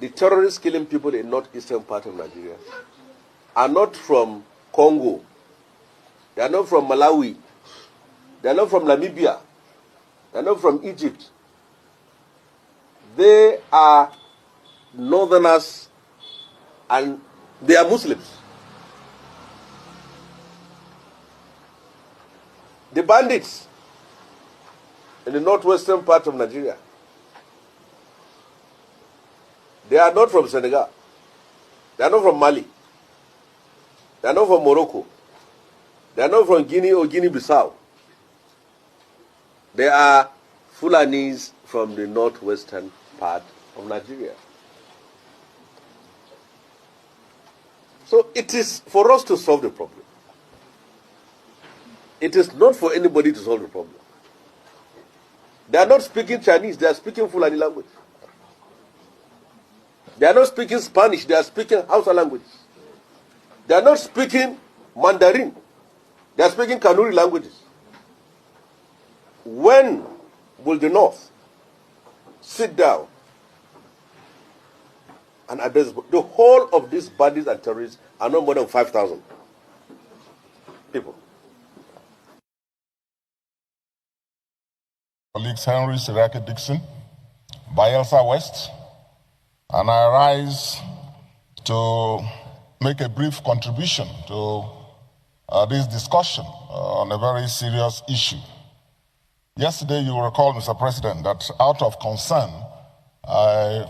the terrorists killing people in northeastern part of Nigeria are not from Congo. They are not from Malawi. They are not from Namibia. They are not from Egypt. They are northerners and they are Muslims. The bandits in the northwestern part of Nigeria, they are not from Senegal. They are not from Mali. They are not from Morocco. They are not from Guinea or Guinea-Bissau. They are Fulanis from the northwestern part of Nigeria. So it is for us to solve the problem. It is not for anybody to solve the problem. They are not speaking Chinese, they are speaking Fulani language. They are not speaking Spanish, they are speaking Hausa language. They are not speaking Mandarin, they are speaking Kanuri languages. When will the North sit down and address the whole of these bandits and terrorists are not more than 5,000 people? Colleagues Henry Siraki Dixon, Bayelsa West, and I rise to make a brief contribution to this discussion on a very serious issue. Yesterday, you will recall, Mr. President, that out of concern, I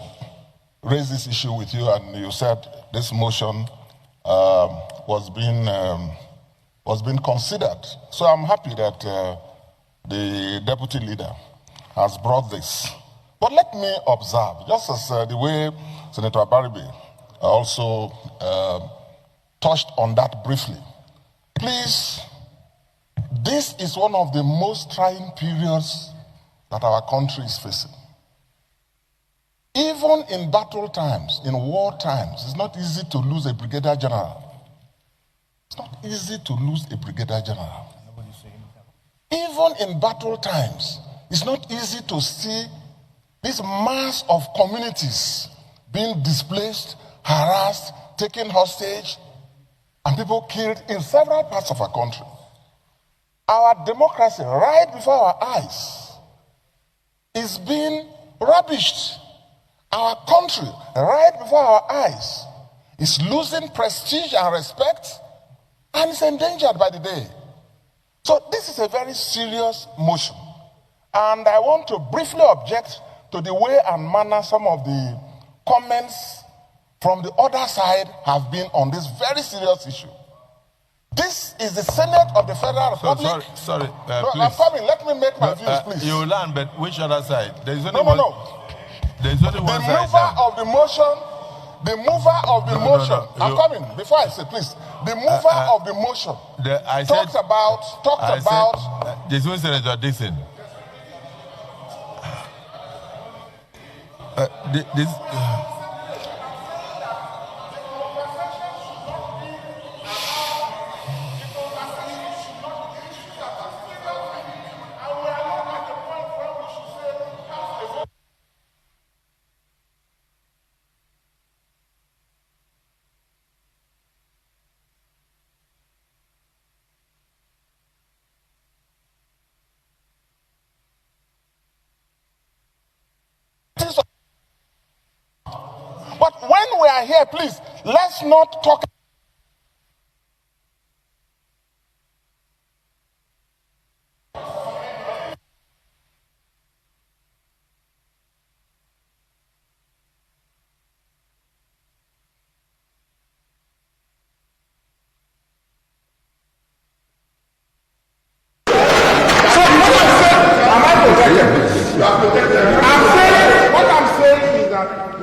raised this issue with you, and you said this motion was being considered. So I'm happy that the deputy leader has brought this. But let me observe, just as the way Senator Abaribe also touched on that briefly. Please, this is one of the most trying periods that our country is facing. Even in battle times, in war times, it's not easy to lose a brigadier general. It's not easy to lose a brigadier general. Even in battle times, it's not easy to see this mass of communities being displaced, harassed, taken hostage, and people killed in several parts of our country. Our democracy, right before our eyes, is being rubbished. Our country, right before our eyes, is losing prestige and respect, and is endangered by the day. So this is a very serious motion. And I want to briefly object to the way and manner some of the comments from the other side have been on this very serious issue. This is the Senate of the Federal Republic. Sorry, no, please. I'm coming. Let me make my views, please. You will learn, but which other side? There is only No. There is only one side. The mover of the motion. I'm coming. Before I say, please. The mover of the motion talked about. This was Senator Dixon. But when we are here, please, let's not talk.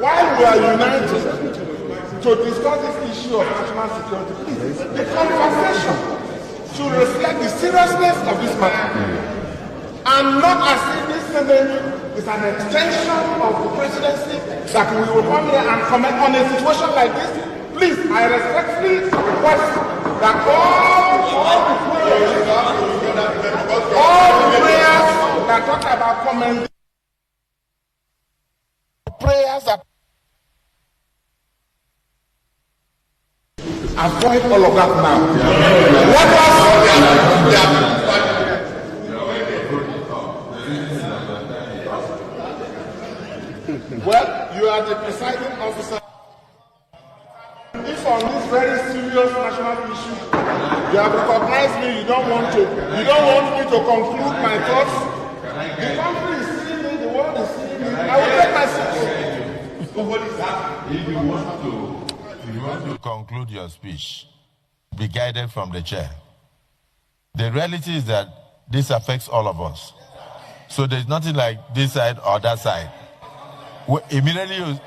While we are united to discuss this issue of national security, please, the conversation should reflect the seriousness of this matter. And not as if this Senate is an extension of the presidency that we will come here and comment on a situation like this. Please, I respectfully request that all the prayers that talk about commenting, prayers that Avoid all of that now. What else? Well, you are the presiding officer. If on this very serious national issue you have recognized me, you don't want me to conclude my thoughts. The country is seeing me, the world is seeing me. I will take my seat. If you want to conclude your speech, be guided from the chair. The reality is that this affects all of us. So there's nothing like this side or that side. Immediately you...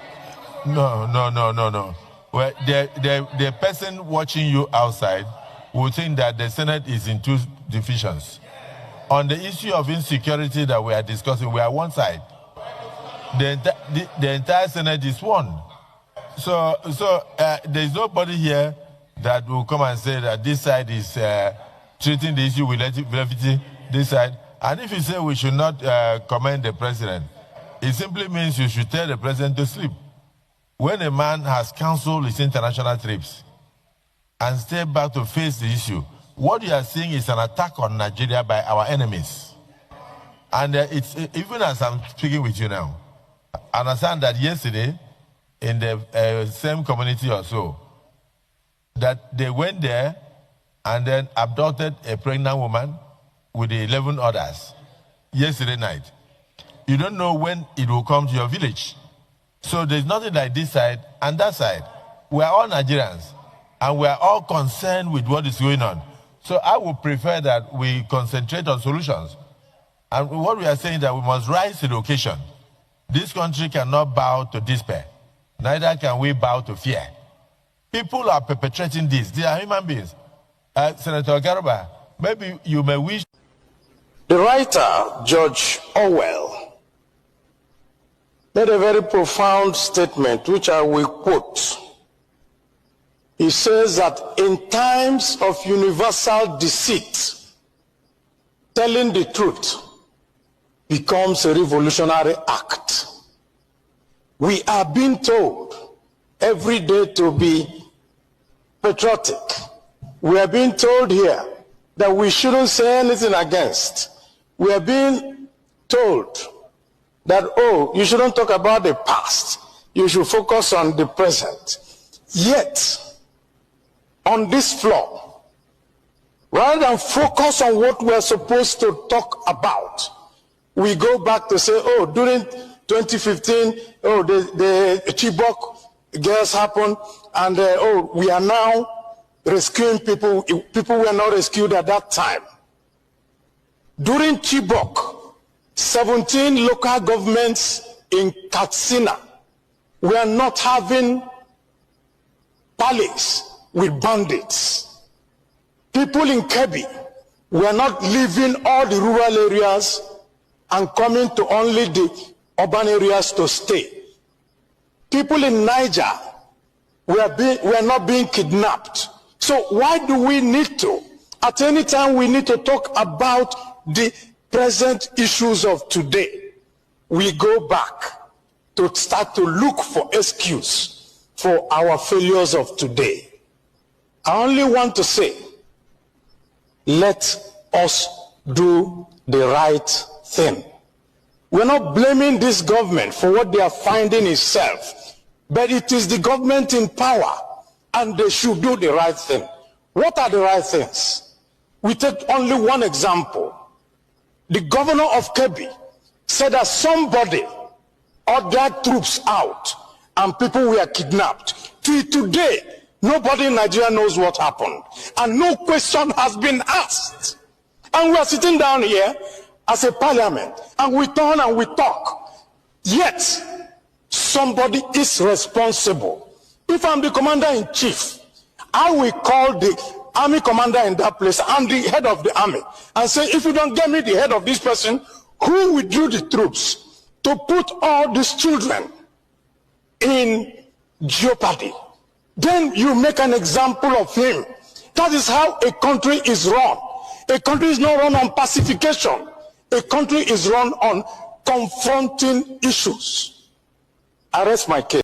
No. Well, the person watching you outside will think that the Senate is in two divisions. On the issue of insecurity that we are discussing, we are one side. The entire Senate is one. So there's nobody here that will come and say that this side is treating the issue with levity, this side. And if you say we should not commend the president, it simply means you should tell the president to sleep. When a man has canceled his international trips and stayed back to face the issue, what you are seeing is an attack on Nigeria by our enemies. And it's even as I'm speaking with you now, I understand that yesterday, in the same community or so, that they went there and then abducted a pregnant woman with the 11 others yesterday night. You don't know when it will come to your village. So there's nothing like this side and that side. We are all Nigerians, and we are all concerned with what is going on. So I would prefer that we concentrate on solutions. And what we are saying is that we must rise to the occasion. This country cannot bow to despair. Neither can we bow to fear. People are perpetrating this. They are human beings. Senator Garba, maybe you may wish. The writer, George Orwell, made a very profound statement, which I will quote. He says that in times of universal deceit, telling the truth becomes a revolutionary act. We are being told every day to be patriotic. We are being told here that we shouldn't say anything against. We are being told that, oh, you shouldn't talk about the past. You should focus on the present. Yet, on this floor, rather than focus on what we are supposed to talk about, we go back to say, oh, during 2015, oh, the Chibok girls happened, and oh, we are now rescuing people. People were not rescued at that time. During Chibok, 17 local governments in Katsina were not having parleys with bandits. People in Kebbi were not leaving all the rural areas and coming to only the urban areas to stay. People in Niger were not being kidnapped. So why do we need to? At any time we need to talk about the present issues of today. We go back to start to look for excuse for our failures of today. I only want to say, let us do the right thing. We're not blaming this government for what they are finding itself, but it is the government in power, and they should do the right thing. What are the right things? We take only one example. The governor of Kebbi said that somebody ordered troops out and people were kidnapped. Till today, nobody in Nigeria knows what happened, and no question has been asked. And we are sitting down here as a parliament, and we turn and we talk. Yet, somebody is responsible. If I'm the commander-in-chief, I will call the army commander in that place and the head of the army and say, if you don't get me the head of this person who withdrew the troops to put all these children in jeopardy, then you make an example of him. That is how a country is run. A country is not run on pacification. A country is run on confronting issues. I rest my case.